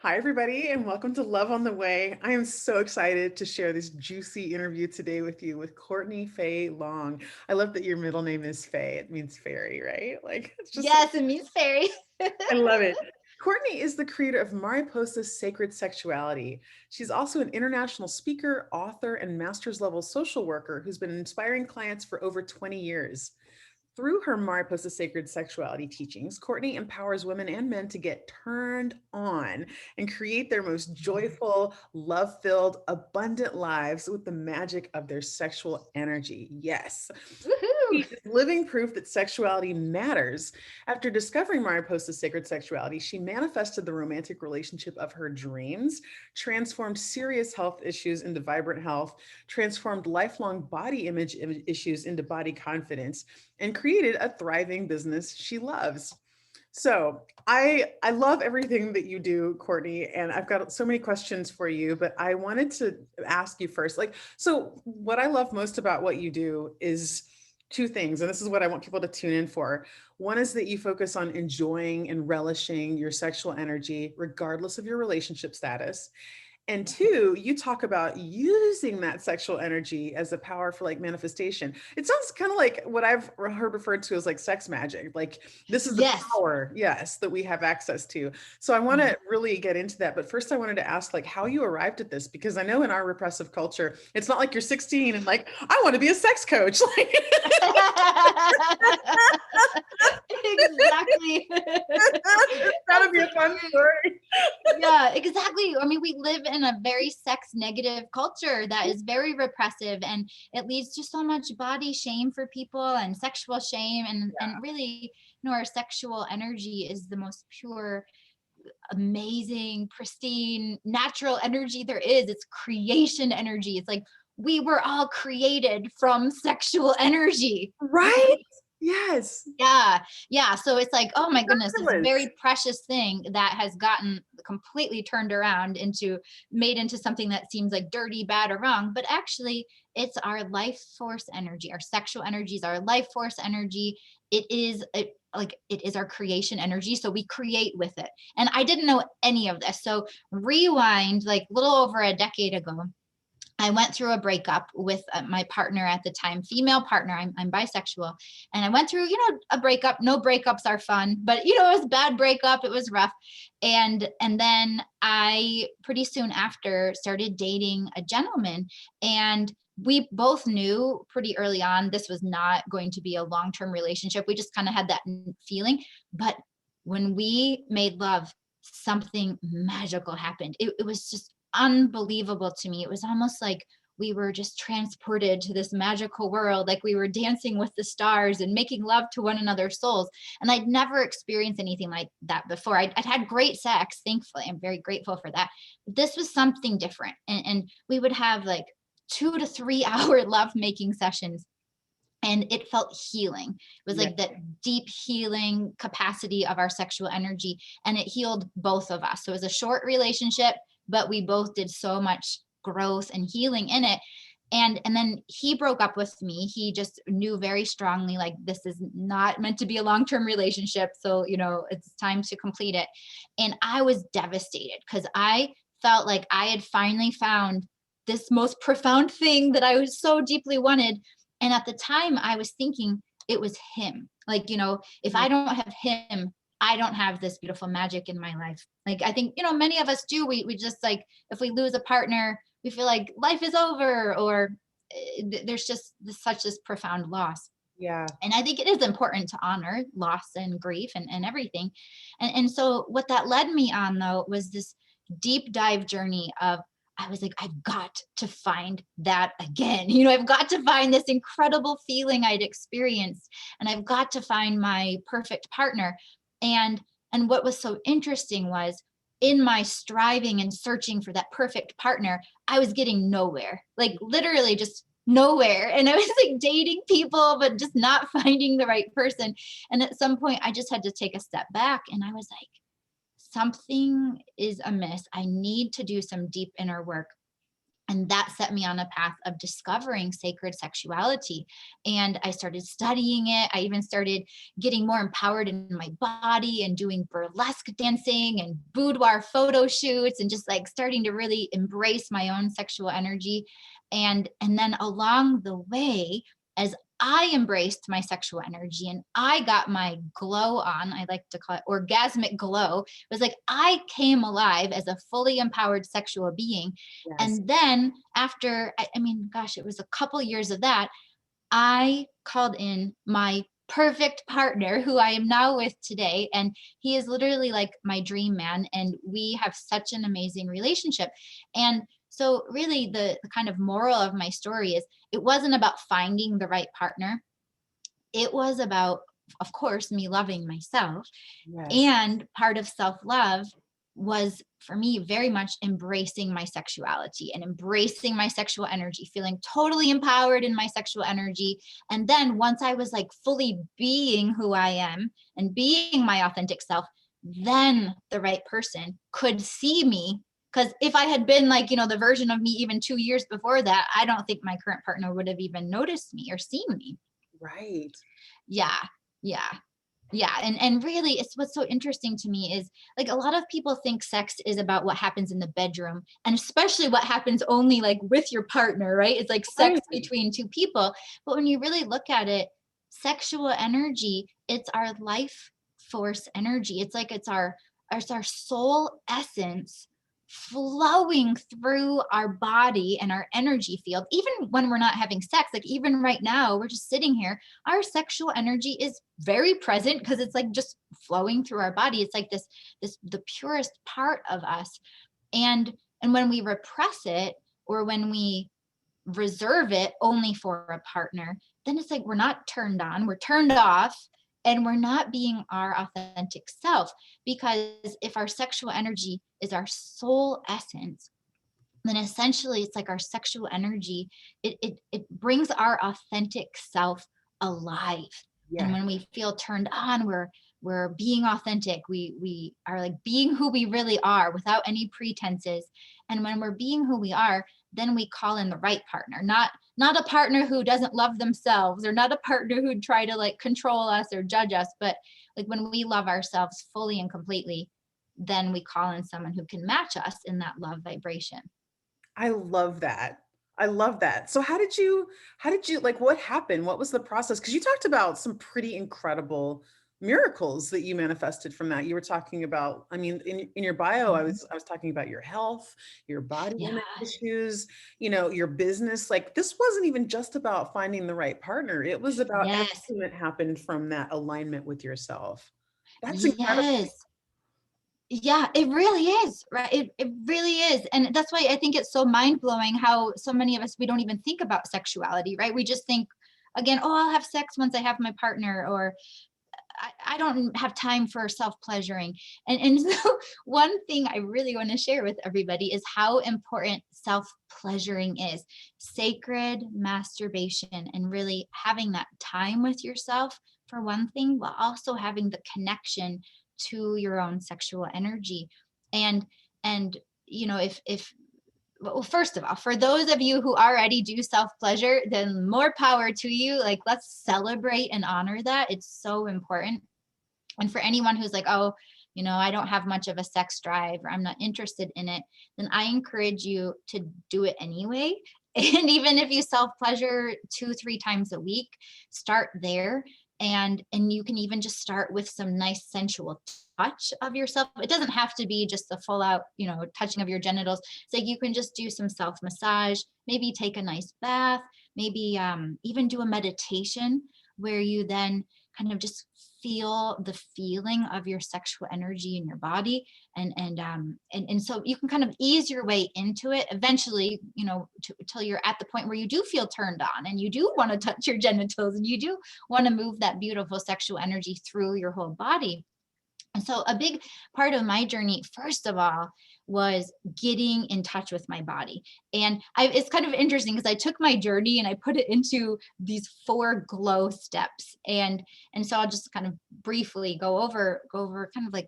Hi, everybody, and welcome to Love on the Way. I am so excited to share this juicy interview today with you with Courtney Faye Long. I love that your middle name is Faye. It means fairy, right? Like, it's just, Yes, it means fairy. I love it. Courtney is the creator of Mariposa's Sacred Sexuality. She's also an international speaker, author, and master's level social worker who's been inspiring clients for over 20 years. Through her Mariposa Sacred Sexuality teachings, Courtney empowers women and men to get turned on and create their most joyful, love filled, abundant lives with the magic of their sexual energy. Yes. Woohoo! She is living proof that sexuality matters. After discovering Mariposa's sacred sexuality, she manifested the romantic relationship of her dreams, transformed serious health issues into vibrant health, transformed lifelong body image issues into body confidence, and created a thriving business she loves. So I love everything that you do, Courtney, and I've got so many questions for you, but I wanted to ask you first, like, so what I love most about what you do is two things, and this is what I want people to tune in for. One is that you focus on enjoying and relishing your sexual energy, regardless of your relationship status. And two, you talk about using that sexual energy as a power for like manifestation. It sounds kind of like what I've heard referred to as like sex magic. Like this is the Yes. power, yes, that we have access to. So I want Mhm. to really get into that. But first, I wanted to ask like how you arrived at this, because I know in our repressive culture, it's not like you're 16 and like, I want to be a sex coach. Like, Exactly. that'll That's be a so fun true. story. Yeah, exactly. I mean, we live in a very sex negative culture that is very repressive, and it leads to so much body shame for people and sexual shame, and really, our sexual energy is the most pure, amazing, pristine, natural energy there is. It's creation energy. It's like we were all created from sexual energy, Right? right? Yes. Yeah. Yeah. So it's like, oh my goodness, this Fabulous. very precious thing that has gotten completely turned around into made into something that seems like dirty, bad, or wrong. But actually, it's our life force energy. Our sexual energy is our life force energy. It is our creation energy. So we create with it. And I didn't know any of this. So rewind like a little over a decade ago. I went through a breakup with my partner at the time, female partner. I'm bisexual, and I went through, a breakup. No breakups are fun, but it was a bad breakup. It was rough, and then I pretty soon after started dating a gentleman, and we both knew pretty early on this was not going to be a long term relationship. We just kind of had that feeling, but when we made love, something magical happened. It was just unbelievable to me. It was almost like we were just transported to this magical world, like we were dancing with the stars and making love to one another's souls. And I'd never experienced anything like that before. I'd had great sex, thankfully. I'm very grateful for that. But this was something different. And we would have like 2 to 3 hour love making sessions, and it felt healing. It was Yeah. like that deep healing capacity of our sexual energy, and it healed both of us. So it was a short relationship, but we both did so much growth and healing in it. And then he broke up with me. He just knew very strongly like this is not meant to be a long-term relationship, so it's time to complete it. And I was devastated because I felt like I had finally found this most profound thing that I was so deeply wanted. And at the time, I was thinking it was him. Like, if Mhm. I don't have him, I don't have this beautiful magic in my life. Like, I think, many of us do. We just like, if we lose a partner, we feel like life is over, or there's just such this profound loss. Yeah. And I think it is important to honor loss and grief and everything. And so what that led me on though was this deep dive journey of, I was like, I've got to find that again. I've got to find this incredible feeling I'd experienced, and I've got to find my perfect partner. And what was so interesting was, in my striving and searching for that perfect partner, I was getting nowhere. Like literally just nowhere. And I was like dating people, but just not finding the right person. And at some point, I just had to take a step back, and I was like, something is amiss. I need to do some deep inner work. And that set me on a path of discovering sacred sexuality. And I started studying it. I even started getting more empowered in my body and doing burlesque dancing and boudoir photo shoots, and just like starting to really embrace my own sexual energy. And then along the way, as I embraced my sexual energy and I got my glow on, I like to call it orgasmic glow. It was like I came alive as a fully empowered sexual being. Yes. And then after, I mean, gosh, it was a couple years of that, I called in my perfect partner who I am now with today. And he is literally like my dream man. And we have such an amazing relationship. And so, really, the kind of moral of my story is it wasn't about finding the right partner. It was about, of course, me loving myself. Yes. And part of self love was for me very much embracing my sexuality and embracing my sexual energy, feeling totally empowered in my sexual energy. And then once I was like fully being who I am and being my authentic self, then the right person could see me. Because if I had been like, the version of me even 2 years before that, I don't think my current partner would have even noticed me or seen me. Right. Yeah. Yeah. Yeah, and really it's what's so interesting to me is like a lot of people think sex is about what happens in the bedroom, and especially what happens only like with your partner, right? It's like sex Right. between two people. But when you really look at it, sexual energy, it's our life force energy. It's like it's our soul essence flowing through our body and our energy field. Even when we're not having sex, like even right now, we're just sitting here, our sexual energy is very present because it's like just flowing through our body. It's like this the purest part of us. And when we repress it, or when we reserve it only for a partner, then it's like we're not turned on, we're turned off, and we're not being our authentic self. Because if our sexual energy is our soul essence, then essentially it's like our sexual energy, it brings our authentic self alive. And Yes. when we feel turned on, we're being authentic. We are like being who we really are without any pretenses. And when we're being who we are, then we call in the right partner, not a partner who doesn't love themselves, or not a partner who'd try to like control us or judge us, but like when we love ourselves fully and completely, then we call in someone who can match us in that love vibration. I love that. I love that. So how did you like what happened? What was the process? Because you talked about some pretty incredible miracles that you manifested from that. You were talking about, I mean, in your bio, I Mhm. was I was talking about your health, your body Yeah. image issues, your business. Like this wasn't even just about finding the right partner. It was about Yes. everything that happened from that alignment with yourself. That's incredible. Yes. Yeah, it really is, right? It really is. And that's why I think it's so mind-blowing how so many of us, we don't even think about sexuality, right? We just think, again, oh, I'll have sex once I have my partner, or I don't have time for self-pleasuring. And so one thing I really want to share with everybody is how important self-pleasuring is. Sacred masturbation, and really having that time with yourself for one thing, while also having the connection to your own sexual energy. And if well, first of all, for those of you who already do self pleasure, then more power to you. Like, let's celebrate and honor that. It's so important. And for anyone who's like, oh, I don't have much of a sex drive, or I'm not interested in it, then I encourage you to do it anyway. And even if you self pleasure 2, 3 times a week, start there. And you can even just start with some nice sensual touch of yourself. It doesn't have to be just a full out, touching of your genitals. It's like you can just do some self massage, maybe take a nice bath, maybe even do a meditation where you then kind of just feel the feeling of your sexual energy in your body. And so you can kind of ease your way into it eventually, till you're at the point where you do feel turned on and you do want to touch your genitals and you do want to move that beautiful sexual energy through your whole body. And so a big part of my journey, first of all, was getting in touch with my body. And it's kind of interesting because I took my journey and I put it into these 4 glow steps. And so I'll just kind of briefly go over kind of like,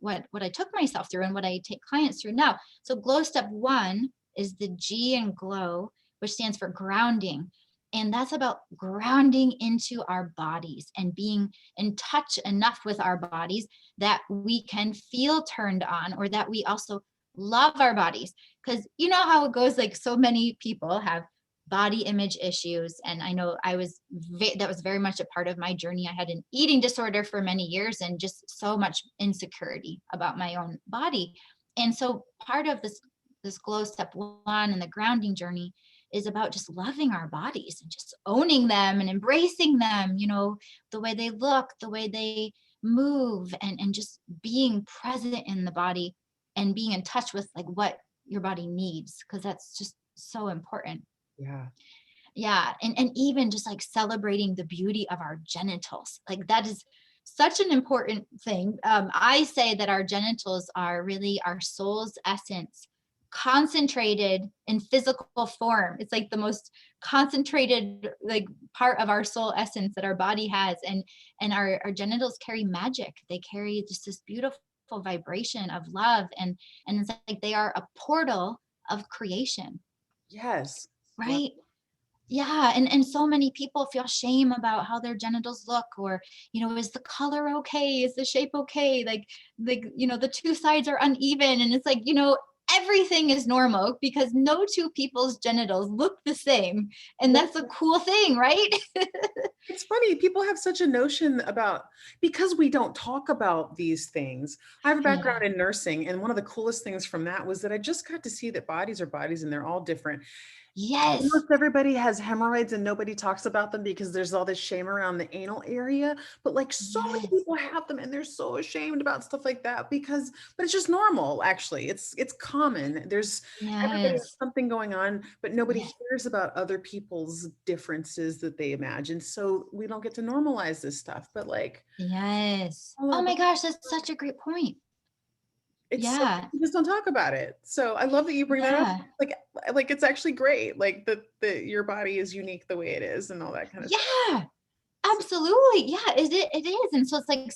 what I took myself through and what I take clients through now. So glow step 1 is the G in glow, which stands for grounding. And that's about grounding into our bodies and being in touch enough with our bodies that we can feel turned on, or that we also love our bodies. Because you know how it goes, like so many people have body image issues. And I know that was very much a part of my journey. I had an eating disorder for many years and just so much insecurity about my own body. And so part of this glow step one and the grounding journey is about just loving our bodies and just owning them and embracing them, the way they look, the way they move, and just being present in the body and being in touch with like what your body needs, because that's just so important. Yeah. Yeah. And even just like celebrating the beauty of our genitals, like that is such an important thing. I say that our genitals are really our soul's essence concentrated in physical form. It's like the most concentrated like part of our soul essence that our body has. And our genitals carry magic. They carry just this beautiful vibration of love. And it's like they are a portal of creation, Yes. Wow. right? Yeah, and so many people feel shame about how their genitals look, or is the color okay? Is the shape okay? Like the two sides are uneven, and it's like everything is normal because no two people's genitals look the same, and that's a cool thing, right? It's funny, people have such a notion about, because we don't talk about these things. I have a Yeah. background in nursing, and one of the coolest things from that was that I just got to see that bodies are bodies and they're all different. Yes. Almost everybody has hemorrhoids and nobody talks about them because there's all this shame around the anal area. But like so many Yes. people have them and they're so ashamed about stuff like that but it's just normal, actually. It's common. Everybody has Yes. something going on, but nobody Yes. hears about other people's differences that they imagine. So we don't get to normalize this stuff. But like Yes. all Oh our my gosh, that's such a great point. it's so Yeah. we just don't talk about it. So I love that you bring that up. Yeah. Like it's actually great. Like that your body is unique the way it is and all that kind of stuff. Yeah. So, Absolutely. Yeah, it is. And so it's like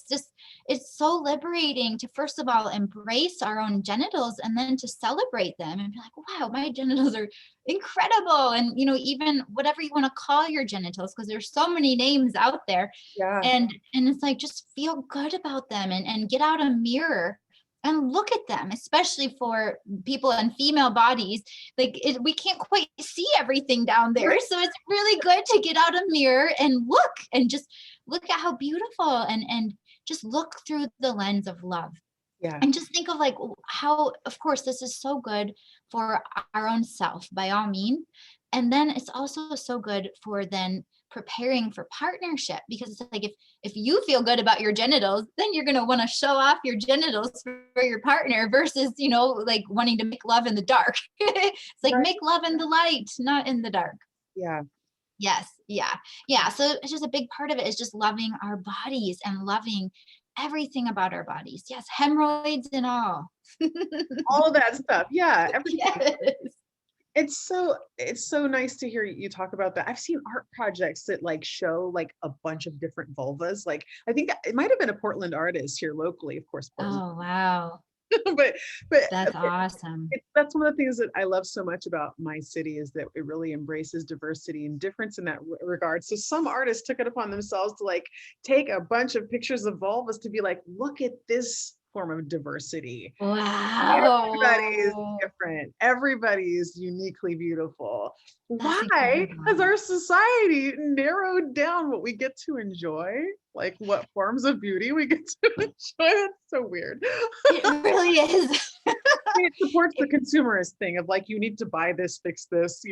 it's so liberating to first of all embrace our own genitals and then to celebrate them and be like, wow, my genitals are incredible. And even whatever you want to call your genitals, because there's so many names out there. yeah. And it's like just feel good about them and get out a mirror and look at them, especially for people in female bodies. Like we can't quite see everything down there, so it's really good to get out a mirror and look, and just look at how beautiful, and just look through the lens of love, Yeah. and just think of like how, of course, this is so good for our own self by all means. And then it's also so good for then preparing for partnership, because it's like if you feel good about your genitals, then you're going to want to show off your genitals for your partner versus like wanting to make love in the dark. It's like Right. make love in the light, not in the dark. Yeah. Yes. Yeah. Yeah. So it's just a big part of it is just loving our bodies and loving everything about our bodies. Yes. Hemorrhoids and all. All of that stuff. Yeah. Everything. Yes. It's so nice to hear you talk about that. I've seen art projects that like show like a bunch of different vulvas. Like I think it might have been a Portland artist here locally, of course, Portland. Oh, wow. but but That's awesome. that's one of the things that I love so much about my city is that it really embraces diversity and difference in that regard. So some artists took it upon themselves to like take a bunch of pictures of vulvas to be like, look at this form of diversity. Everybody is Wow. different. Everybody is uniquely beautiful. That's Why has incredible. our society narrowed down what we get to enjoy? Like what forms of beauty we get to enjoy? That's so weird. It really is. It supports the It consumerist thing of like, you need to buy this, fix this,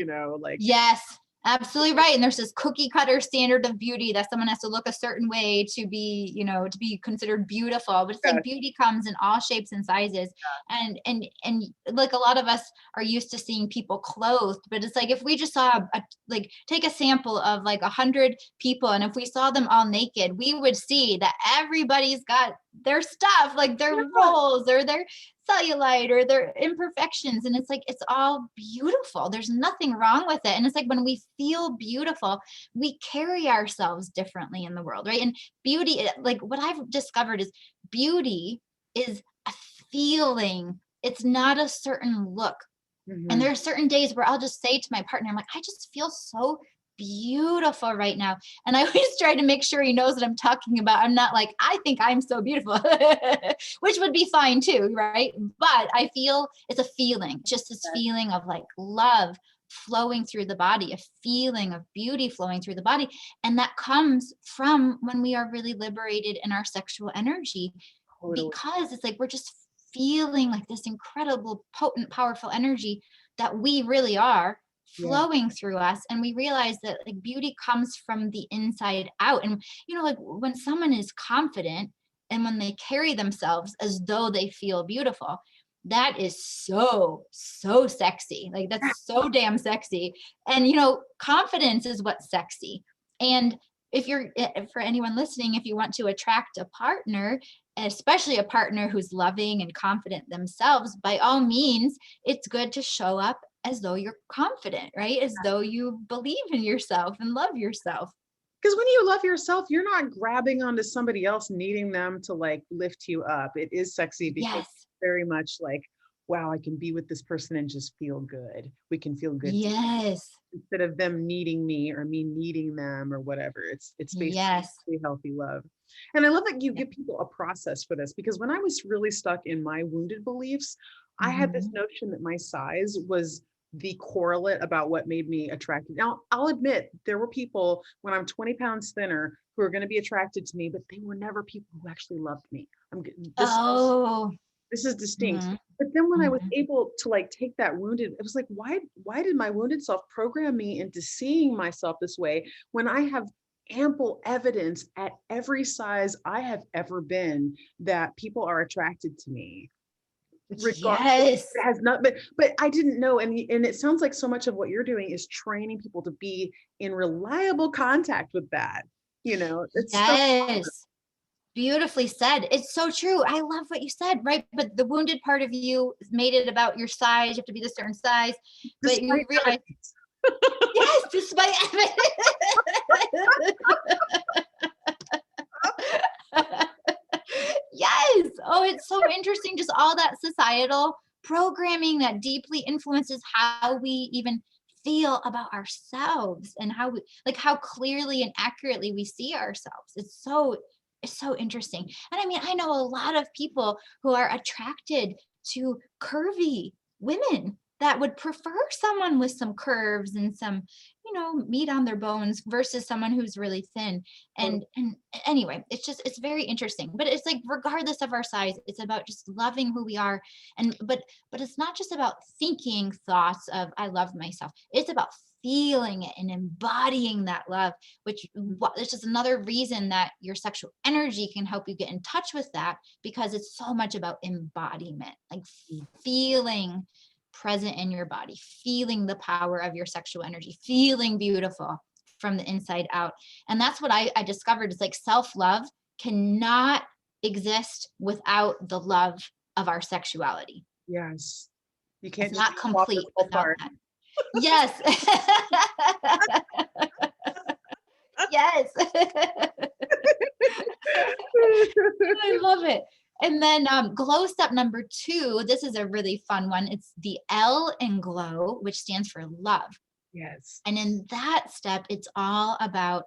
like, Yes, absolutely right. And there's this cookie cutter standard of beauty that someone has to look a certain way to be considered beautiful. But it's yeah, like beauty comes in all shapes and sizes. And like a lot of us are used to seeing people clothed, but it's like if we just saw like take a sample of like 100 people, and if we saw them all naked, we would see that everybody's got their stuff, like their roles or their cellulite or their imperfections, and it's like it's all beautiful, there's nothing wrong with it. And it's like when we feel beautiful, we carry ourselves differently in the world, right? And beauty, like what I've discovered is beauty is a feeling, it's not a certain look. And Mhm. there are certain days where I'll just say to my partner, I'm like, I just feel so beautiful right now. And I always try to make sure he knows what I'm talking about. I'm not like, I think I'm so beautiful, which would be fine too, right? But I feel it's a feeling, just this feeling of like love flowing through the body, a feeling of beauty flowing through the body. And that comes from when we are really liberated in our sexual energy, Totally. because it's like we're just feeling like this incredible, potent, powerful energy that we really are Yeah. flowing through us. And we realize that like beauty comes from the inside out. And like when someone is confident and when they carry themselves as though they feel beautiful, that is so, so sexy. Like that's so damn sexy. And confidence is what's sexy. And if you're for anyone listening, if you want to attract a partner, especially a partner who's loving and confident themselves, by all means, it's good to show up as though you're confident, right? As though you believe in yourself and love yourself. Because when you love yourself, you're not grabbing onto somebody else, needing them to like lift you up. It is sexy because Yes. it's very much like, wow, I can be with this person and just feel good. We can feel good Yes. instead of them needing me or me needing them or whatever. It's basically Yes. healthy love. And I love that you Yeah. give people a process for this because when I was really stuck in my wounded beliefs, I had this Mhm. notion that my size was the correlate about what made me attractive. Now, I'll admit there were people when I'm 20 pounds thinner who are going to be attracted to me, but they were never people who actually loved me. This Oh. this is distinct. Mhm. But then when I was Mhm. able to like take that wounded, it was like, why did my wounded self program me into seeing myself this way when I have ample evidence at every size I have ever been that people are attracted to me? Regardless, Yes. it has not, but I didn't know, and it sounds like so much of what you're doing is training people to be in reliable contact with that. It's so Yes. Beautifully said. It's so true. I love what you said, right? But the wounded part of you made it about your size. You have to be this certain size. But despite you realize, evidence. yes, despite yes. Oh, it's so interesting. Just all that societal programming that deeply influences how we even feel about ourselves and how clearly and accurately we see ourselves. It's so interesting. And I mean, I know a lot of people who are attracted to curvy women that would prefer someone with some curves and some, meat on their bones versus someone who's really thin. And anyway, it's very interesting. But it's like regardless of our size, it's about just loving who we are. And but it's not just about thinking thoughts of I love myself. It's about feeling it and embodying that love, which is another reason that your sexual energy can help you get in touch with that, because it's so much about embodiment, like feeling present in your body, feeling the power of your sexual energy, feeling beautiful from the inside out. And that's what I discovered is like self-love cannot exist without the love of our sexuality. Yes. You It's can't just not be a complete waterfall without part. that. Yes. Yes. I love it. And then glow step number 2, this is a really fun one. It's the L in glow, which stands for love. Yes. And in that step, it's all about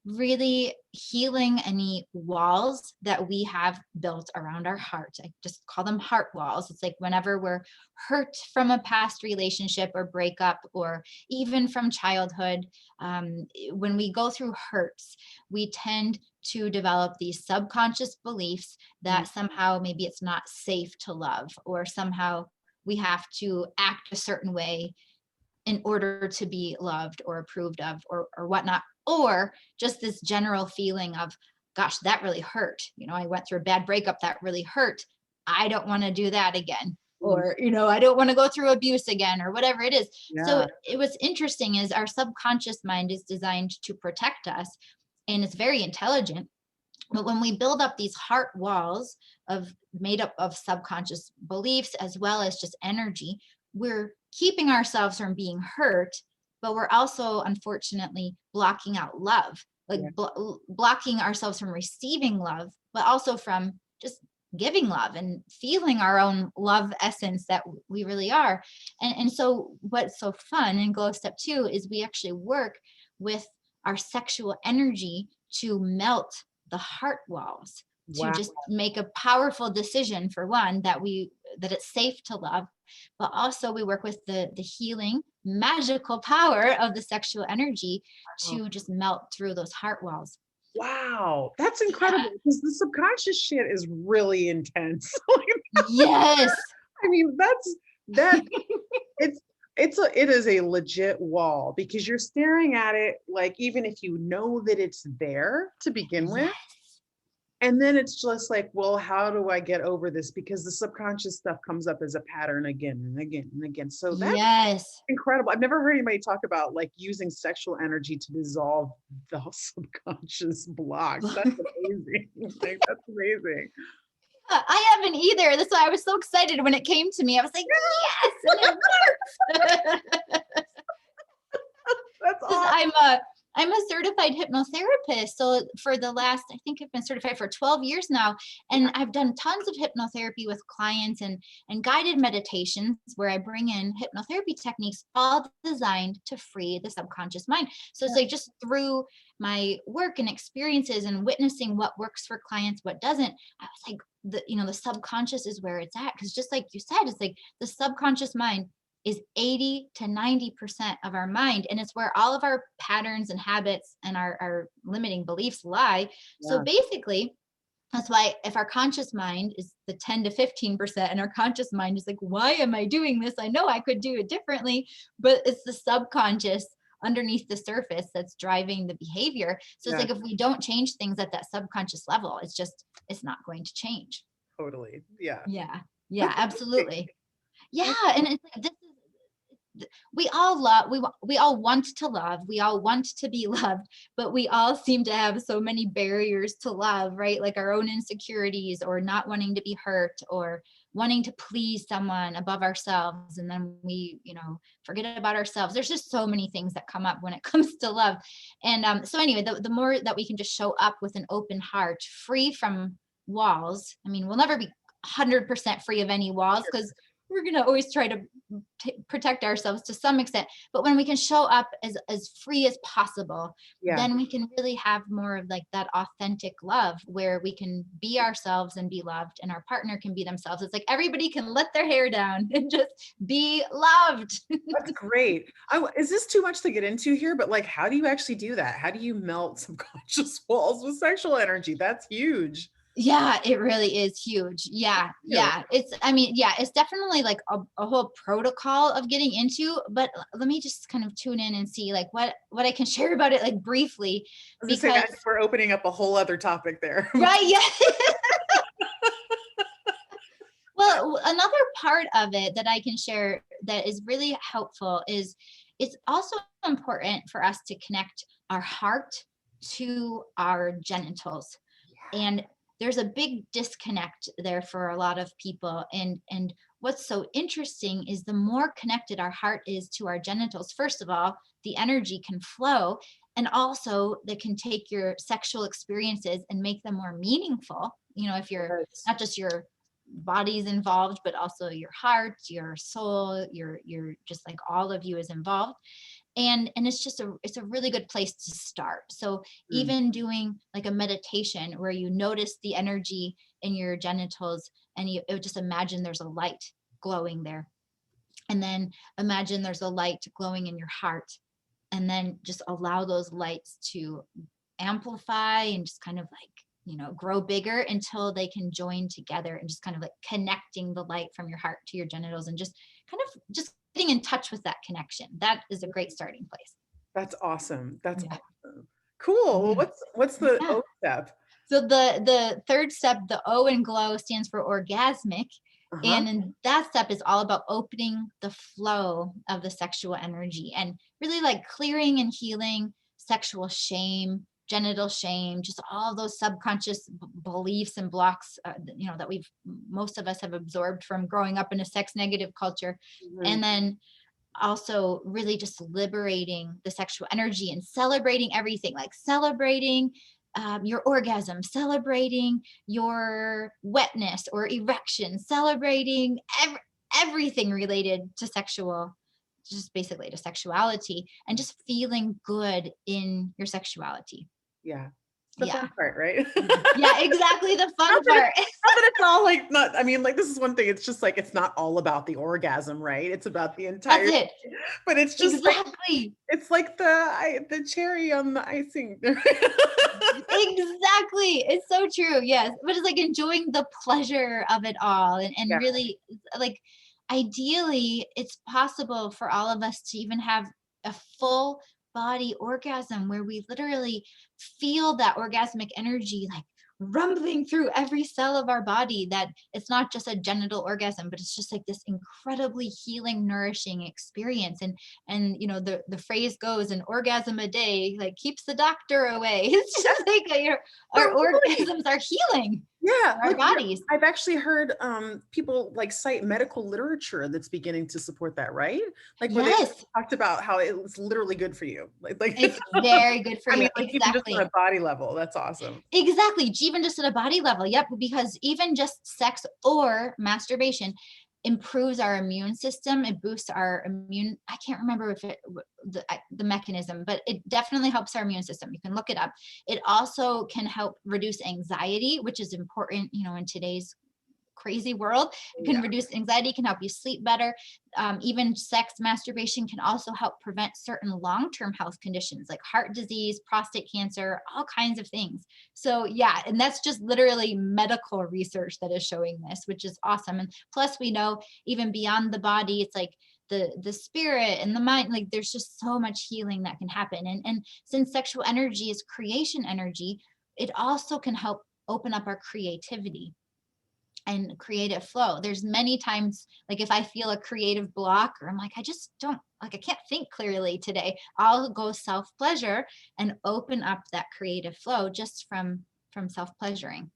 really healing any walls that we have built around our heart. I just call them heart walls. It's like whenever we're hurt from a past relationship or breakup, or even from childhood, when we go through hurts, we tend to develop these subconscious beliefs Mm. that somehow maybe it's not safe to love, or somehow we have to act a certain way in order to be loved or approved of, or whatnot, or just this general feeling of, gosh, that really hurt. I went through a bad breakup that really hurt. I don't want to do that again. Mm. Or, I don't want to go through abuse again, or whatever it is. So Yeah. what's interesting is our subconscious mind is designed to protect us, and it's very intelligent. But when we build up these heart walls of made up of subconscious beliefs as well as just energy, we're keeping ourselves from being hurt, but we're also unfortunately blocking out love, like Yeah. blocking ourselves from receiving love, but also from just giving love and feeling our own love essence that we really are. And so what's so fun in Glow Step 2 is we actually work with our sexual energy to melt the heart walls, to Wow. just make a powerful decision, for one, that it's safe to love, but also we work with the healing magical power of the sexual energy to just melt through those heart walls. Wow, that's Yeah. incredible because the subconscious shit is really intense. Yes. I mean, that it's it is a legit wall because you're staring at it like even if you know that it's there to begin with. Yes. And then it's just like, well, how do I get over this? Because the subconscious stuff comes up as a pattern again and again and again. So that's Yes. incredible. I've never heard anybody talk about like using sexual energy to dissolve the subconscious blocks. That's amazing. Like, that's amazing. I haven't either. That's why I was so excited when it came to me. I was like, yes, and it works. That's Because awesome. I'm a certified hypnotherapist. So for the last, I think I've been certified for 12 years now. And Yeah. I've done tons of hypnotherapy with clients and guided meditations where I bring in hypnotherapy techniques all designed to free the subconscious mind. So it's like just through my work and experiences and witnessing what works for clients, what doesn't, I was like, the subconscious is where it's at. Cause just like you said, it's like the subconscious mind is 80 to 90% of our mind. And it's where all of our patterns and habits and our limiting beliefs lie. So Yeah, basically, that's why if our conscious mind is the 10 to 15%, and our conscious mind is like, why am I doing this? I know I could do it differently, but it's the subconscious underneath the surface that's driving the behavior. So it's yeah, like if we don't change things at that subconscious level, it's not going to change. totally. Yeah. Yeah. That's Yeah, amazing. absolutely. Yeah, and it's like we all love we all want to love, we all want to be loved, but we all seem to have so many barriers to love, right? Like our own insecurities, or not wanting to be hurt, or wanting to please someone above ourselves, and then we forget about ourselves. There's just so many things that come up when it comes to love. And so anyway, the more that we can just show up with an open heart, free from walls. I mean, we'll never be 100% free of any walls, Sure. because we're going to always try to protect ourselves to some extent. But when we can show up as free as possible, Yeah. then we can really have more of like that authentic love, where we can be ourselves and be loved, and our partner can be themselves. It's like everybody can let their hair down and just be loved. That's great. Is this too much to get into here? But like, how do you actually do that? How do you melt subconscious walls with sexual energy? That's huge. Yeah, it really is huge. Yeah, Ew. yeah. I mean, yeah, it's definitely like a whole protocol of getting into, but let me just kind of tune in and see like what I can share about it, like briefly, I was gonna say, because I think we're opening up a whole other topic there. right, yeah. Well, another part of it that I can share that is really helpful is it's also important for us to connect our heart to our genitals. And there's a big disconnect there for a lot of people. And what's so interesting is the more connected our heart is to our genitals, first of all, the energy can flow, and also they can take your sexual experiences and make them more meaningful. If you're Yes. not just your body's involved, but also your heart, your soul, your just like all of you is involved. And it's a really good place to start. So Mm. even doing like a meditation where you notice the energy in your genitals, and you just imagine there's a light glowing there, and then imagine there's a light glowing in your heart, and then just allow those lights to amplify and just kind of like grow bigger until they can join together, and just kind of like connecting the light from your heart to your genitals, and just kind of just getting in touch with that connection. That is a great starting place. That's awesome. That's Yeah. awesome. Cool. Well, Yeah. what's the Yeah. O step? So the third step, the O in glow, stands for orgasmic. Uh-huh. And in that step is all about opening the flow of the sexual energy, and really like clearing and healing sexual shame, genital shame, just all those subconscious beliefs and blocks, that most of us have absorbed from growing up in a sex negative culture. Mhm. And then also really just liberating the sexual energy and celebrating everything, like celebrating your orgasm, celebrating your wetness or erection, celebrating everything related to sexual, just basically to sexuality, and just feeling good in your sexuality. Yeah. It's the Yeah. fun part, right? Yeah, exactly. The fun Not that part. not that it's all like not I mean, like, this is one thing, it's just like it's not all about the orgasm, right? It's about the That's entire it. but it's just like Exactly. it's like the cherry on the icing. Exactly. It's so true. Yes. But it's like enjoying the pleasure of it all, and Yeah. really like ideally it's possible for all of us to even have a full body orgasm where we literally feel that orgasmic energy like rumbling through every cell of our body, that it's not just a genital orgasm, but it's just like this incredibly healing, nourishing experience. And you know, the phrase goes, an orgasm a day like keeps the doctor away. It's just like But our really, orgasms are healing yeah, for our like, bodies. I've actually heard, people, like, cite medical literature that's beginning to support that, right? Like, where they Yes, talked about how it was literally good for you. Like it's very good for I you. mean, like, even just on Exactly. a body level, that's awesome. Exactly. Even just at a body level. Yep. Because even just sex or masturbation improves our immune system. It boosts our immune. I can't remember if the mechanism, but it definitely helps our immune system. You can look it up. It also can help reduce anxiety, which is important, you know, in today's crazy world. It Yeah. can reduce anxiety, can help you sleep better. Even sex masturbation can also help prevent certain long-term health conditions like heart disease, prostate cancer, all kinds of things. So yeah, and that's just literally medical research that is showing this, which is awesome. And plus we know even beyond the body, it's like the spirit and the mind, like there's just so much healing that can happen. And since sexual energy is creation energy, it also can help open up our creativity and creative flow. There's many times, like if I feel a creative block or I'm like, I just don't like, I can't think clearly today, I'll go self pleasure and open up that creative flow just from self pleasuring.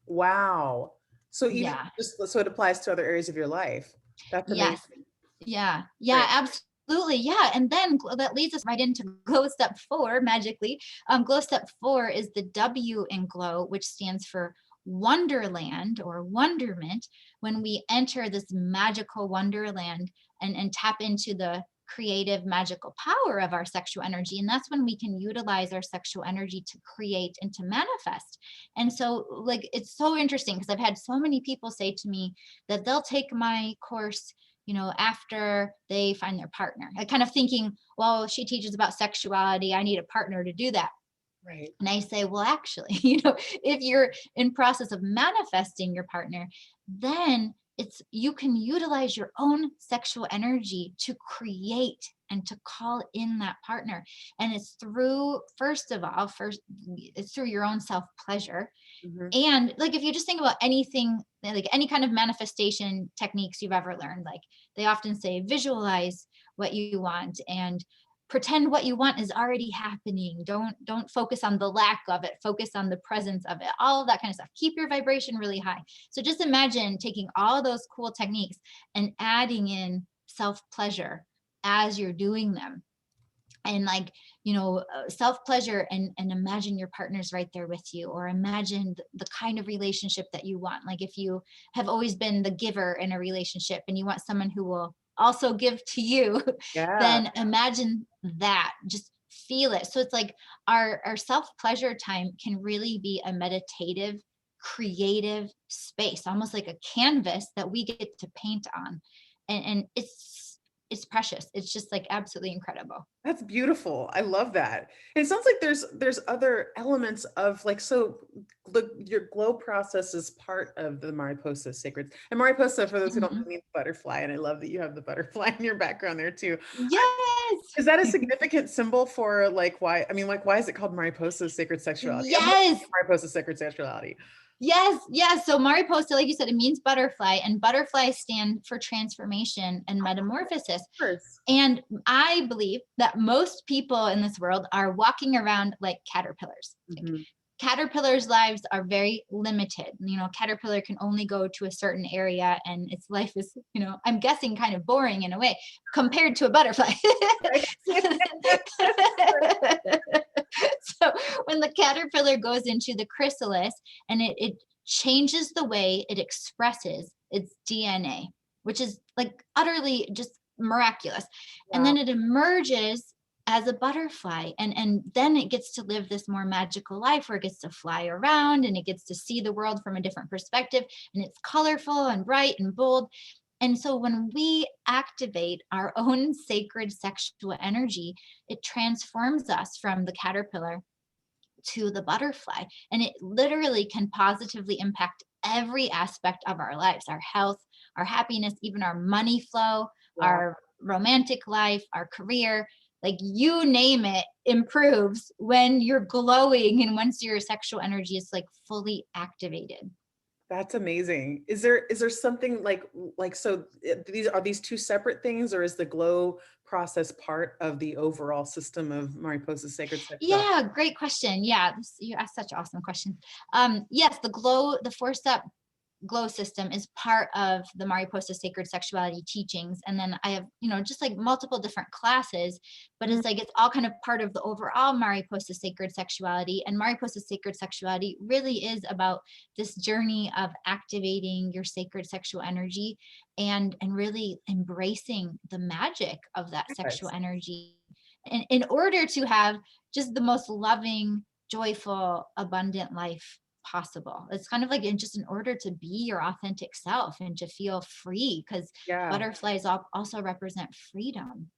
Wow. So even Yeah. just so it applies to other areas of your life. That's Yes. amazing. Yeah. Yeah. Right. Absolutely. Yeah. And then that leads us right into glow step 4 magically. Glow step 4 is the W in glow, which stands for wonderland or wonderment. When we enter this magical wonderland and tap into the creative magical power of our sexual energy, and that's when we can utilize our sexual energy to create and to manifest. And so like it's so interesting because I've had so many people say to me that they'll take my course, you know, after they find their partner. I kind of thinking, well, she teaches about sexuality, I need a partner to do that. Right. And I say, well, actually, you know, if you're in process of manifesting your partner, then it's you can utilize your own sexual energy to create and to call in that partner. And it's through, first of all, first it's through your own self pleasure. Mhm. And like if you just think about anything, like any kind of manifestation techniques you've ever learned, like they often say visualize what you want and pretend what you want is already happening. Don't focus on the lack of it, focus on the presence of it, all of that kind of stuff. Keep your vibration really high. So just imagine taking all those cool techniques and adding in self pleasure as you're doing them. And like, you know, self pleasure, and imagine your partner's right there with you, or imagine the kind of relationship that you want. Like if you have always been the giver in a relationship and you want someone who will also give to you, Yeah. then imagine that, just feel it. So it's like our self pleasure time can really be a meditative, creative space, almost like a canvas that we get to paint on. And it's precious. It's just like absolutely incredible. That's beautiful. I love that. And it sounds like there's other elements of like so the your glow process is part of the Mariposa sacred. And Mariposa, for those who don't know, Mhm. means butterfly. And I love that you have the butterfly in your background there too. Yes. Is that a significant symbol for like why? I mean, like why is it called Mariposa sacred sexuality? I'm looking Yes. at Mariposa sacred sexuality. Yes. Yes. So Mariposa, like you said, it means butterfly, and butterflies stand for transformation and metamorphosis. Of course. And I believe that most people in this world are walking around like caterpillars. Like Mhm. caterpillars' lives are very limited. You know, caterpillar can only go to a certain area and its life is, you know, I'm guessing kind of boring in a way compared to a butterfly. Right? So when the caterpillar goes into the chrysalis and it changes the way it expresses its DNA, which is like utterly just miraculous. And Wow. then it emerges as a butterfly, and then it gets to live this more magical life where it gets to fly around and it gets to see the world from a different perspective, and it's colorful and bright and bold. And so when we activate our own sacred sexual energy, it transforms us from the caterpillar to the butterfly. And it literally can positively impact every aspect of our lives, our health, our happiness, even our money flow, Wow. our romantic life, our career. Like you name it, improves when you're glowing and once your sexual energy is like fully activated. That's amazing. Is there something like so these two separate things, or is the glow process part of the overall system of Mariposa Sacred Sexuality? Yeah, great question. Yeah, you asked such awesome questions. Yes, the 4-step glow system is part of the Mariposa Sacred Sexuality teachings. And then I have, just like multiple different classes, but Mhm. it's like it's all kind of part of the overall Mariposa Sacred Sexuality. And Mariposa Sacred Sexuality really is about this journey of activating your sacred sexual energy and really embracing the magic of that sexual Yes. energy. And in order to have just the most loving, joyful, abundant life possible. It's kind of like just in order to be your authentic self and to feel free, because Yeah. butterflies also represent freedom.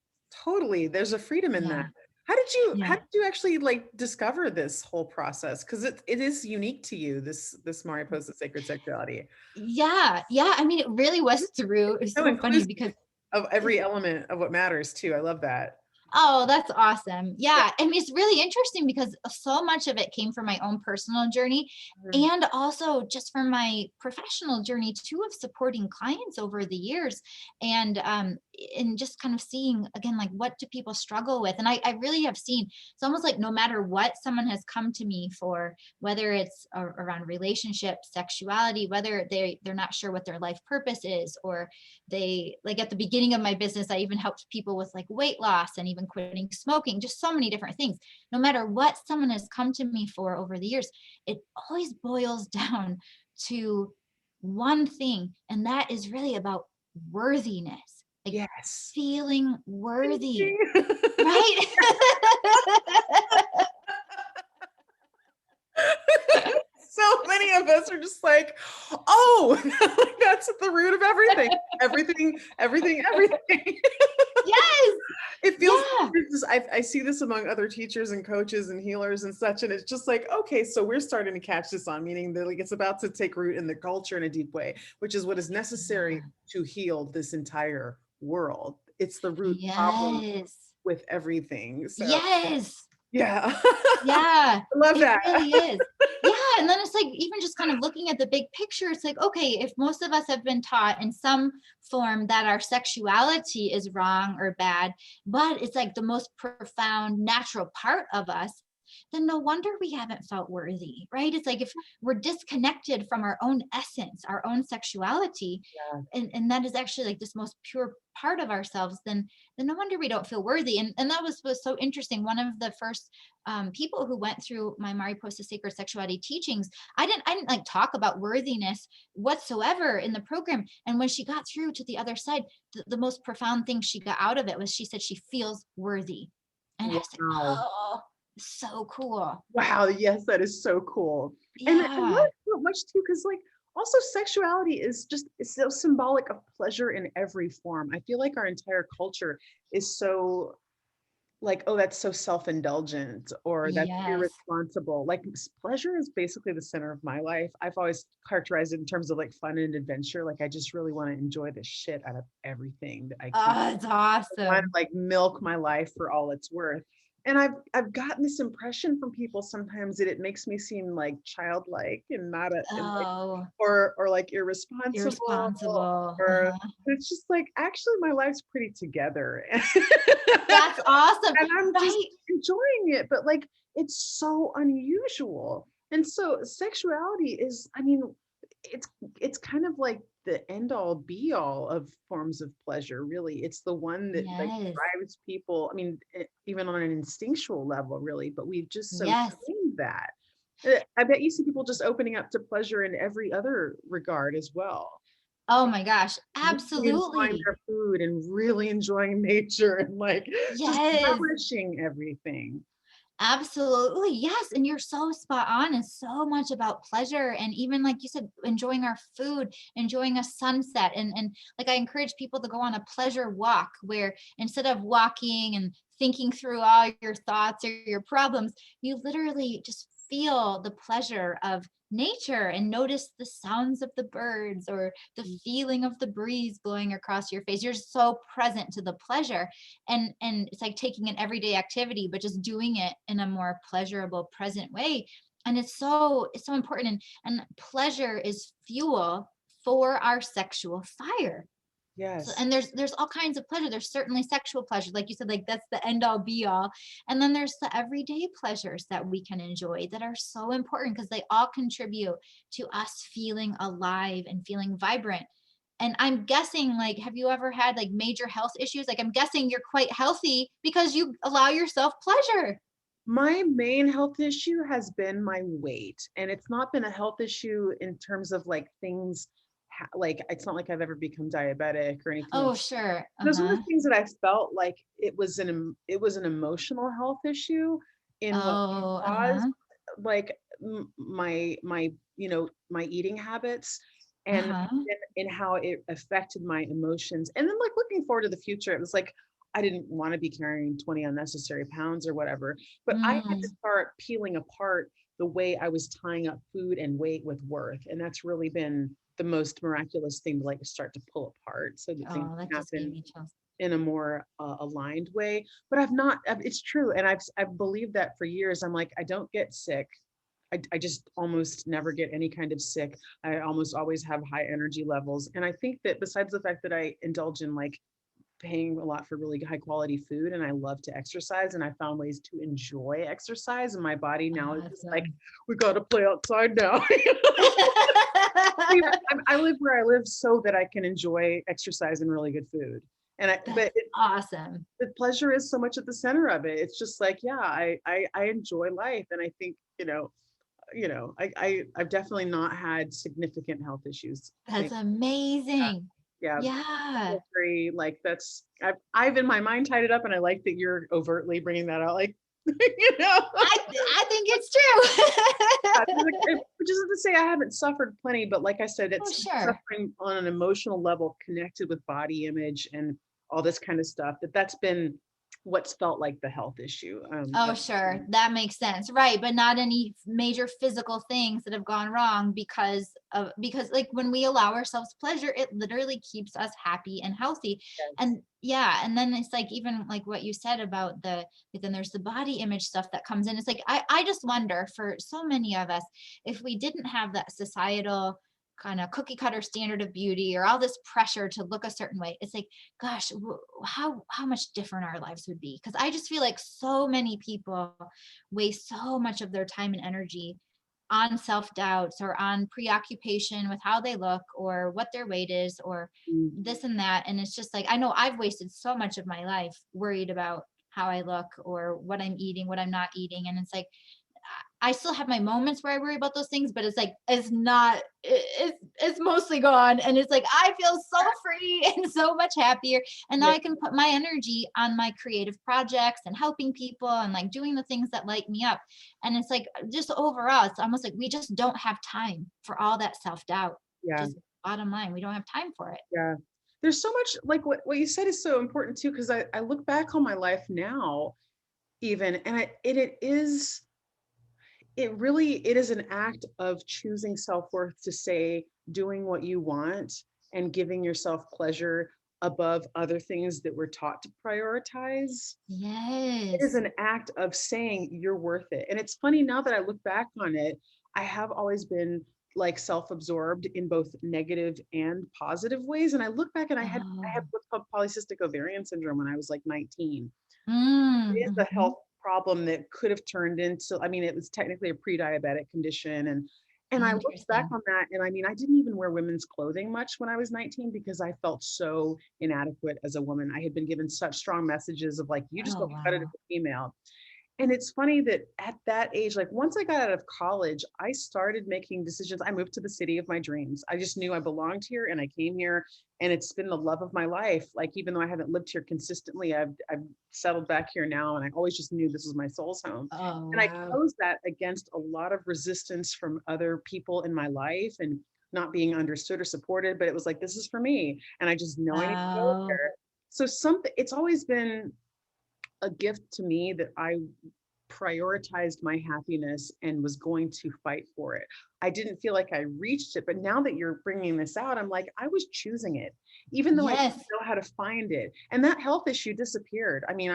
Totally. There's a freedom in that. Yeah. How Yeah. did you actually like discover this whole process? Because it is unique to you, this Mariposa Sacred Sexuality. Yeah. Yeah. I mean, it really was through, it's So so funny inclusive because of every element of what matters too. I love that. oh, that's awesome. Yeah. Yeah. I mean, it's really interesting because so much of it came from my own personal journey Mhm. and also just from my professional journey too of supporting clients over the years and just kind of seeing again like what do people struggle with. And I really have seen it's almost like no matter what someone has come to me for, whether it's around relationships, sexuality, whether they're not sure what their life purpose is, or they like at the beginning of my business I even helped people with like weight loss and even quitting smoking, just so many different things. No matter what someone has come to me for over the years, it always boils down to one thing, and that is really about worthiness, like Yes. feeling Ding, worthy, ding. right? So many of us are just like, oh, that's at the root of everything. Everything. Yes. It feels Yeah. I see this among other teachers and coaches and healers and such, and it's just like, okay, so we're starting to catch this on, meaning that like it's about to take root in the culture in a deep way, which is what is necessary to heal this entire world. It's the root problem Yes. with everything. So Yes. yeah. Yeah, I love it that. really is. Yeah, and then it's like even just kind of looking at the big picture, it's like, okay, if most of us have been taught in some form that our sexuality is wrong or bad, but it's like the most profound natural part of us, then no wonder we haven't felt worthy, right? It's like if we're disconnected from our own essence, our own sexuality, Yeah. and that is actually like this most pure part of ourselves, then no wonder we don't feel worthy. And that was so interesting. One of the first people who went through my Mariposa Sacred Sexuality teachings, I didn't like talk about worthiness whatsoever in the program. And when she got through to the other side, the most profound thing she got out of it was she said she feels worthy. And I was like, Wow. oh, so cool. Wow, yes, that is so cool. And I love Yeah. it so much too, because like also sexuality is so symbolic of pleasure in every form. I feel like our entire culture is so like, oh, that's so self-indulgent or that's Yes. irresponsible. Like pleasure is basically the center of my life. I've always characterized it in terms of like fun and adventure. Like I just really want to enjoy the shit out of everything that I can. Oh, it's Kind of awesome. like milk my life for all it's worth. And I've gotten this impression from people sometimes that it makes me seem like childlike and not a and like Oh, or like irresponsible irresponsible. or Uh-huh. it's just like actually my life's pretty together. That's awesome. And I'm just Right. enjoying it, but like it's so unusual. And so sexuality is, I mean, it's it's kind of like the end all be all of forms of pleasure, really. It's the one that like Yes. drives people, I mean, even on an instinctual level, really, but we've just so Yes. believe that. I bet you see people just opening up to pleasure in every other regard as well. Oh my gosh, Really enjoying absolutely. their food and really enjoying nature and like just Yes. relishing everything. Absolutely. Yes. And you're so spot on. It's so much about pleasure. And even like you said, enjoying our food, enjoying a sunset. And like I encourage people to go on a pleasure walk where instead of walking and thinking through all your thoughts or your problems, you literally just feel the pleasure of nature and notice the sounds of the birds or the Mm. feeling of the breeze blowing across your face. You're so present to the pleasure, and it's like taking an everyday activity but just doing it in a more pleasurable present way. And it's so important, and pleasure is fuel for our sexual fire. So, Yes. and there's all kinds of pleasure. There's certainly sexual pleasure, like you said, like that's the end all be all. And then there's the everyday pleasures that we can enjoy that are so important because they all contribute to us feeling alive and feeling vibrant. And I'm guessing, like, have you ever had like major health issues? Like, I'm guessing you're quite healthy because you allow yourself pleasure. My main health issue has been my weight, and it's not been a health issue in terms of like things like it's not like I've ever become diabetic or anything like Oh, sure. those are the Uh-huh. things that I felt like it was an emotional health issue in what Oh, caused uh-huh. like my eating habits and Uh-huh. in how it affected my emotions. And then like looking forward to the future, it was like I didn't want to be carrying 20 unnecessary pounds or whatever, but I had to Mm. start peeling apart the way I was tying up food and weight with worth. And that's really been the most miraculous thing to like start to pull apart so that things Oh, that just gave happen me chills. in a more aligned way. But it's true. And I've believed that for years. I'm like, I don't get sick. I just almost never get any kind of sick. I almost always have high energy levels. And I think that besides the fact that I indulge in like paying a lot for really high quality food and I love to exercise and I found ways to enjoy exercise and my body now is just like, Awesome. we got to play outside now. I live where I live so that I can enjoy exercise and really good food. That's awesome. The pleasure is so much at the center of it. It's just like, yeah, I enjoy life. And I think, I've definitely not had significant health issues. That's amazing. Yeah. Yeah. Feel free. Like I've in my mind tied it up and I like that you're overtly bringing that out. Like, you know, I think it's true. which isn't to say I haven't suffered plenty, but like I said, Oh, it's sure. suffering on an emotional level connected with body image and all this kind of stuff that's been what's felt like the health issue. Oh, sure. That makes sense. Right. But not any major physical things that have gone wrong because like when we allow ourselves pleasure, it literally keeps us happy and healthy. Yes. And yeah, and then it's like even like what you said about then there's the body image stuff that comes in. It's like I just wonder for so many of us, if we didn't have that societal kind of cookie cutter standard of beauty or all this pressure to look a certain way, it's like gosh, how much different our lives would be. Because I just feel like so many people waste so much of their time and energy on self-doubts or on preoccupation with how they look or what their weight is or Mhm. this and that. And it's just like I know I've wasted so much of my life worried about how I look or what I'm eating, what I'm not eating. And it's like I still have my moments where I worry about those things, but it's like it's not it's mostly gone. And it's like I feel so free and so much happier. And now Yeah. I can put my energy on my creative projects and helping people and like doing the things that light me up. And it's like just overall, it's almost like we just don't have time for all that self-doubt. Yeah. Just bottom line, we don't have time for it. Yeah. There's so much like what you said is so important too, because I look back on my life now, even, and it is an act of choosing self-worth to say doing what you want and giving yourself pleasure above other things that we're taught to prioritize. It is Yes. an act of saying you're worth it. And it's funny now that I look back on it, I have always been like self-absorbed in both negative and positive ways. And I look back and I had Oh. what's called polycystic ovarian syndrome when I was like 19. It is a Mm-hmm. health problem that could have turned into, I mean, it was technically a pre-diabetic condition. And I look back Interesting. on that and I mean, I didn't even wear women's clothing much when I was 19 because I felt so inadequate as a woman. I had been given such strong messages of like, you just Oh don't cut it as wow. a female. And it's funny that at that age, like once I got out of college, I started making decisions. I moved to the city of my dreams. I just knew I belonged here and I came here and it's been the love of my life. Like even though I haven't lived here consistently, I've settled back here now and I always just knew this was my soul's home. Oh, And I wow. chose that against a lot of resistance from other people in my life and not being understood or supported, but it was like, this is for me. And I just know I need to go Wow. there. So something, it's always been a gift to me that I prioritized my happiness and was going to fight for it. I didn't feel like I reached it, but now that you're bringing this out, I'm like, I was choosing it, even though I didn't Yes. know how to find it. And that health issue disappeared. I mean,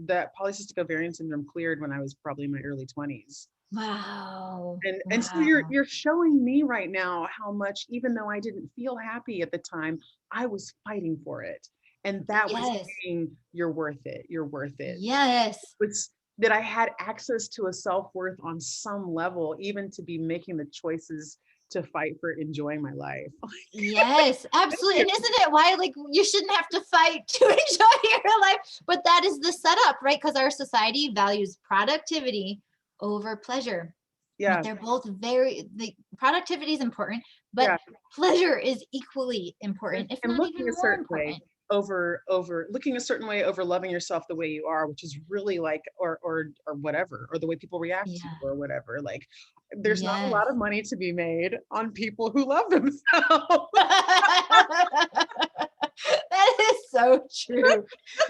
that polycystic ovarian syndrome cleared when I was probably in my early 20s. Wow. And so Wow. you're showing me right now how much, even though I didn't feel happy at the time, I was fighting for it. And that was Yes. saying, you're worth it. You're worth it. Yes. Was that I had access to a self-worth on some level, even to be making the choices to fight for enjoying my life. Yes, Thank absolutely. you. And isn't it why like you shouldn't have to fight to enjoy your life? But that is the setup, right? Because our society values productivity over pleasure. But Yeah, they're both very the productivity is important, but yeah. pleasure is equally important, if And not looking even a more certain way important. over looking a certain way over loving yourself the way you are, which is really like or whatever, or the way people react to you Yeah. or whatever. Like there's not a lot Yes. of money to be made on people who love themselves. That is so true.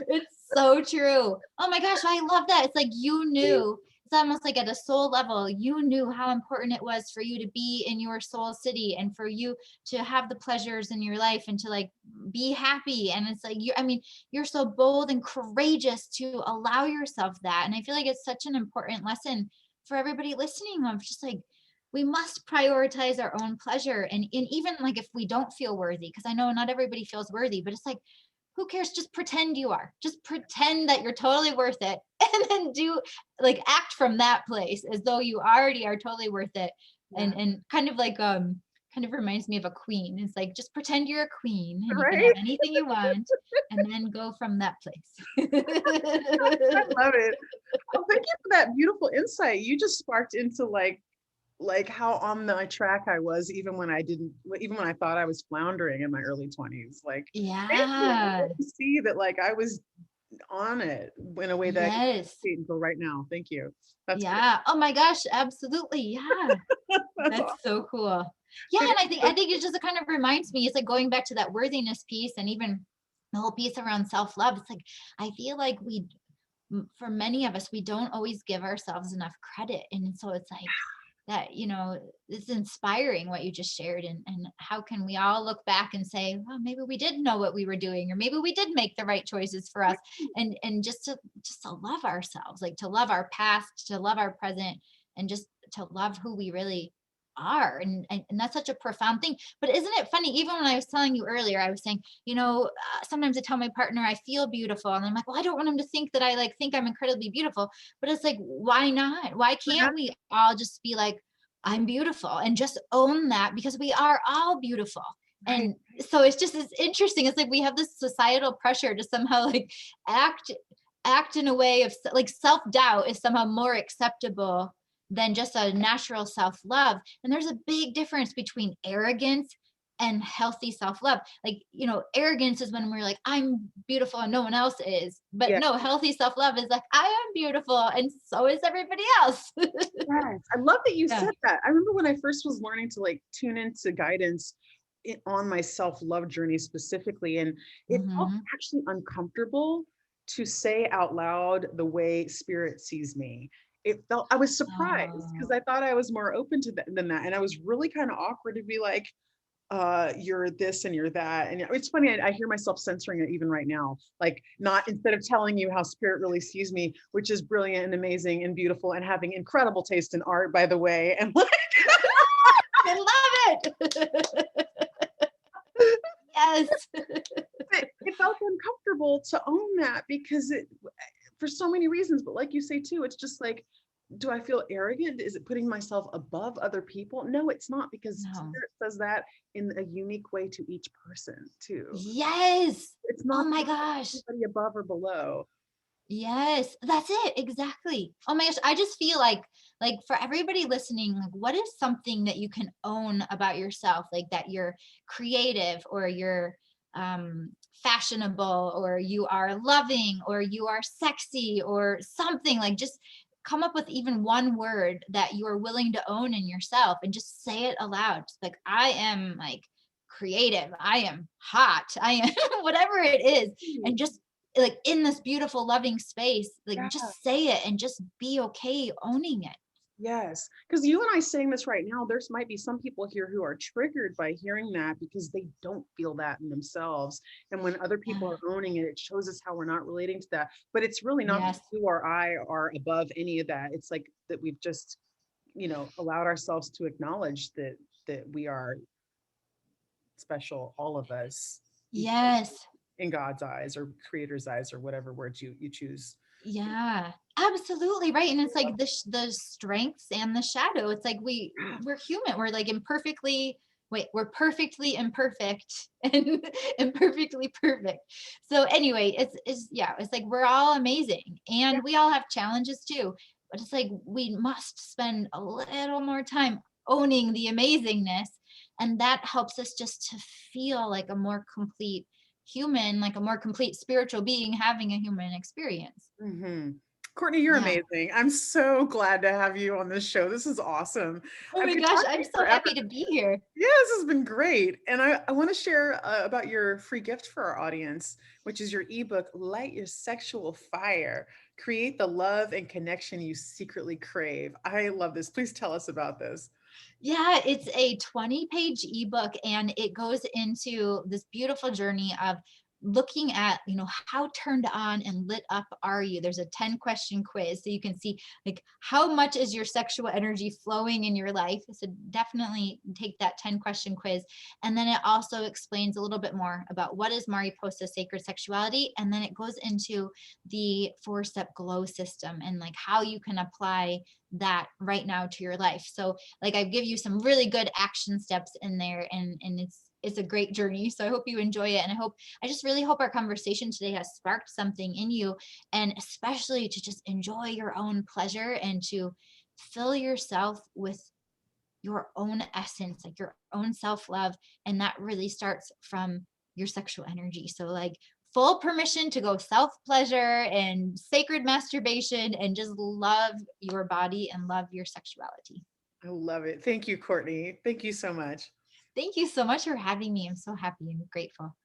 It's so true. Oh my gosh, I love that. It's like you knew, it's almost like at a soul level, you knew how important it was for you to be in your soul city and for you to have the pleasures in your life and to like be happy. And it's like you, I mean, you're so bold and courageous to allow yourself that. And I feel like it's such an important lesson for everybody listening of just like we must prioritize our own pleasure and even like if we don't feel worthy because I know not everybody feels worthy but it's like who cares, just pretend you are, just pretend that you're totally worth it and then do like act from that place as though you already are totally worth it Yeah, and kind of reminds me of a queen. It's like just pretend you're a queen and you can have right. anything you want and then go from that place. I love it. Oh, thank you for that beautiful insight. You just sparked into like how on the track I was, even when I thought I was floundering in my early 20s. Like, thank you. I Yeah. get to see that like I was on it in a way that I didn't Yes. appreciate until right now. Thank you. That's great. Yeah. Oh my gosh, absolutely. Yeah. That's That's awesome. so cool. Yeah, It and is so I think it just kind of reminds me, it's like going back to that worthiness piece and even the whole piece around self-love. It's like I feel like for many of us, we don't always give ourselves enough credit. And so it's like that, it's inspiring what you just shared. And how can we all look back and say, well, maybe we did know what we were doing, or maybe we did make the right choices for us. And just to love ourselves, like to love our past, to love our present, and just to love who we really are. And that's such a profound thing. But isn't it funny? Even when I was telling you earlier, I was saying, sometimes I tell my partner I feel beautiful, and I'm like, well, I don't want him to think that I like think I'm incredibly beautiful. But it's like, why not? Why can't we all just be like, I'm beautiful and just own that because we are all beautiful. right. And so it's interesting. It's like we have this societal pressure to somehow like act act in a way of like self-doubt is somehow more acceptable than just a natural self-love. And there's a big difference between arrogance and healthy self-love. Like, arrogance is when we're like, I'm beautiful and no one else is. But Yeah. no, healthy self-love is like, I am beautiful and so is everybody else. Yes. I love that you Yeah. said that. I remember when I first was learning to like tune into guidance on my self-love journey specifically, and it felt Mhm. actually uncomfortable to say out loud the way spirit sees me. I was surprised because Oh. I thought I was more open to that than that. And I was really kind of awkward to be like, you're this and you're that. And it's funny, I hear myself censoring it even right now. Like, not instead of telling you how spirit really sees me, which is brilliant and amazing and beautiful and having incredible taste in art, by the way. And like, I love it. Yes. it felt uncomfortable to own that because for so many reasons. But like you say too, it's just like, do I feel arrogant? Is it putting myself above other people? No, it's not, because No. spirit says that in a unique way to each person too. Yes. It's Oh not my that gosh. anybody above or below. Yes, that's it. Exactly. Oh my gosh, I just feel like for everybody listening, like what is something that you can own about yourself, like that you're creative or you're fashionable or you are loving or you are sexy or something, like just come up with even one word that you are willing to own in yourself and just say it aloud. Just like I am like creative, I am hot, I am whatever it is, Mm. and just like in this beautiful loving space, like Yeah. just say it and just be okay owning it. Yes, because you and I saying this right now, there's might be some people here who are triggered by hearing that because they don't feel that in themselves. And when other people Yeah. are owning it, it shows us how we're not relating to that. But it's really not that Yes. you or I are above any of that. It's like that we've just, allowed ourselves to acknowledge that we are special, all of us, equal Yes. in God's eyes or creator's eyes or whatever words you choose. Yeah. Absolutely right. And it's like the strengths and the shadow. It's like we're human. We're like imperfectly wait, we're perfectly imperfect and imperfectly perfect. So anyway, it's yeah, it's like we're all amazing Yeah. and we all have challenges too. But it's like we must spend a little more time owning the amazingness, and that helps us just to feel like a more complete human, like a more complete spiritual being having a human experience. Mhm. Courtney, you're Yeah. amazing. I'm so glad to have you on this show. This is awesome. Oh I my could gosh, talk to I'm you so forever. happy to be here. Yeah, this has been great. And I want to share about your free gift for our audience, which is your ebook, Light Your Sexual Fire, Create the Love and Connection You Secretly Crave. I love this. Please tell us about this. Yeah, it's a 20-page ebook and it goes into this beautiful journey of looking at, how turned on and lit up are you? There's a 10-question quiz so you can see like how much is your sexual energy flowing in your life. So definitely take that 10-question quiz. And then it also explains a little bit more about what is Mariposa sacred sexuality. And then it goes into the 4-step glow system and like how you can apply that right now to your life. So like I give you some really good action steps in there, and it's a great journey. So I hope you enjoy it, and I just really hope our conversation today has sparked something in you, and especially to just enjoy your own pleasure and to fill yourself with your own essence, like your own self-love, and that really starts from your sexual energy. So like full permission to go self pleasure and sacred masturbation and just love your body and love your sexuality. I love it. Thank you, Courtney. Thank you so much. Thank you so much for having me. I'm so happy and grateful.